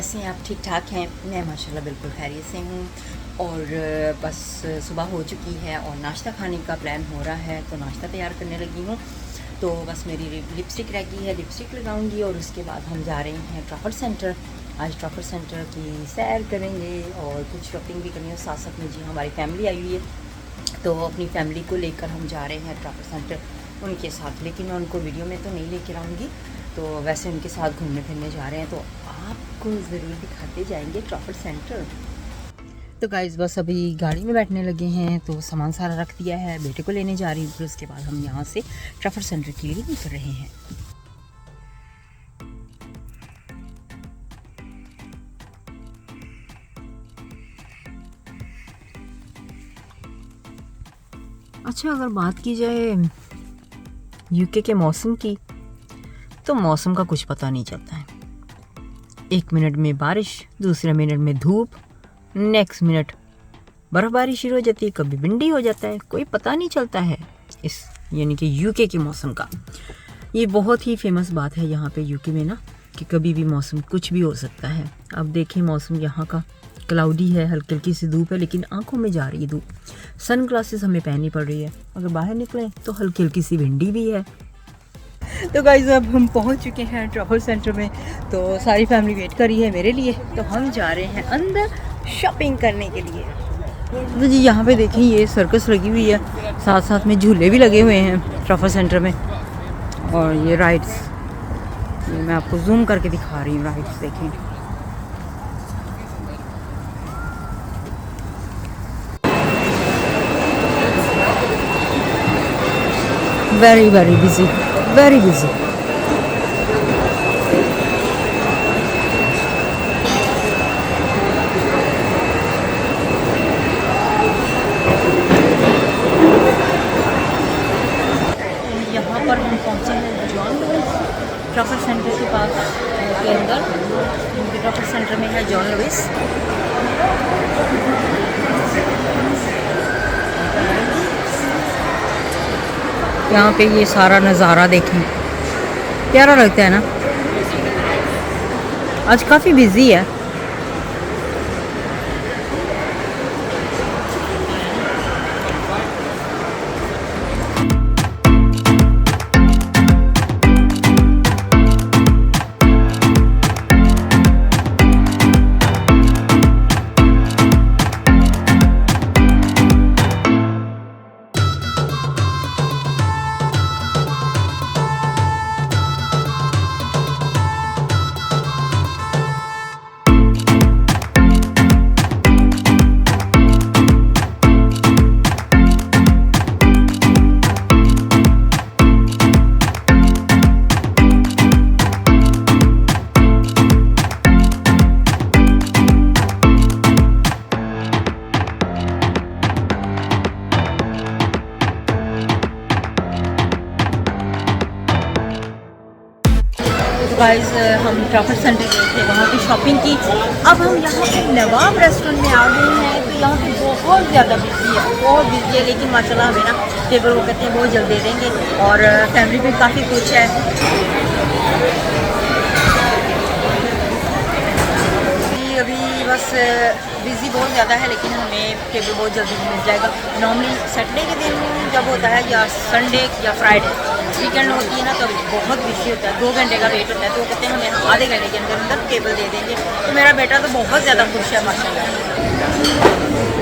कैसे हैं आप? ठीक ठाक हैं? मैं माशाल्लाह बिल्कुल खैरियत से हूँ। और बस सुबह हो चुकी है और नाश्ता खाने का प्लान हो रहा है, तो नाश्ता तैयार करने लगी हूँ। तो बस मेरी लिपस्टिक रह गई है, लिपस्टिक लगाऊंगी और उसके बाद हम जा रहे हैं ट्रॉफर्ड सेंटर। आज ट्रॉफर्ड सेंटर की सैर करेंगे और कुछ शॉपिंग भी करनी है। साथ साथ में जी हमारी फैमिली आई हुई है, तो अपनी फैमिली को लेकर हम जा रहे हैं ट्रॉफर्ड सेंटर उनके साथ। लेकिन मैं उनको वीडियो में तो नहीं लेकर आऊँगी, तो वैसे उनके साथ घूमने फिरने जा रहे हैं, तो आपको ज़रूर दिखाते जाएंगे ट्रॉफर्ड सेंटर। तो गाइज़ बस अभी गाड़ी में बैठने लगे हैं, तो सामान सारा रख दिया है, बेटे को लेने जा रही हूँ। फिर उसके बाद हम यहाँ से ट्रॉफर्ड सेंटर के लिए निकल रहे हैं। अच्छा, अगर बात की जाए यूके के मौसम की, तो मौसम का कुछ पता नहीं चलता है। एक मिनट में बारिश, दूसरे मिनट में धूप, नेक्स्ट मिनट बर्फ़बारी शुरू हो जाती है, कभी विंडी हो जाता है, कोई पता नहीं चलता है इस यानी कि यूके के मौसम का। ये बहुत ही फेमस बात है यहाँ पे यूके में ना, कि कभी भी मौसम कुछ भी हो सकता है। अब देखें मौसम यहाँ का क्लाउडी है, हल्की हल्की सी धूप है, लेकिन आंखों में जा रही है धूप। सन ग्लासेस हमें पहननी पड़ रही है, अगर बाहर निकलें तो हल्की हल्की सी विंडी भी है। तो गाइस अब हम पहुंच चुके हैं ट्रॉफर्ड सेंटर में, तो सारी फैमिली वेट कर रही है मेरे लिए, तो हम जा रहे हैं अंदर शॉपिंग करने के लिए। तो जी यहाँ पे देखें ये सर्कस लगी हुई है, साथ साथ में झूले भी लगे हुए हैं ट्रॉफर्ड सेंटर में। और ये राइड्स, ये मैं आपको जूम करके दिखा रही हूँ, राइड्स देखें। Very very busy, very busy. यहाँ पर हम पहुँचे हैं जॉन लुइस ट्रॉफर्ड सेंटर के पास के अंदर। ट्रॉफर्ड सेंटर में है जॉन लुइस। यहाँ पे ये सारा नज़ारा देखें, प्यारा लगता है ना। आज काफ़ी बिजी है। गाइस हम ट्रॉफर्ड सेंटर गए थे, वहाँ पे शॉपिंग की। अब हम यहाँ पे नवाब रेस्टोरेंट में आ गए हैं, तो यहाँ पे बहुत ज़्यादा बिजी है, बहुत बिजी है। लेकिन माशाल्लाह हमें ना टेबल वो कहते हैं बहुत जल्द दे देंगे, और फैमिली भी काफ़ी खुश है। अभी बस बिज़ी बहुत ज़्यादा है, लेकिन हमें टेबल बहुत जल्दी मिल जाएगा। नॉर्मली सैटरडे के दिन जब होता है, या संडे या फ्राइडे वीकेंड होती है ना, तो बहुत बिजी होता है, 2 घंटे का वेट होता है। तो वो कहते हैं हमें आधे घंटे के अंदर अंदर टेबल दे देंगे। तो मेरा बेटा तो बहुत ज़्यादा खुश है माशाल्लाह।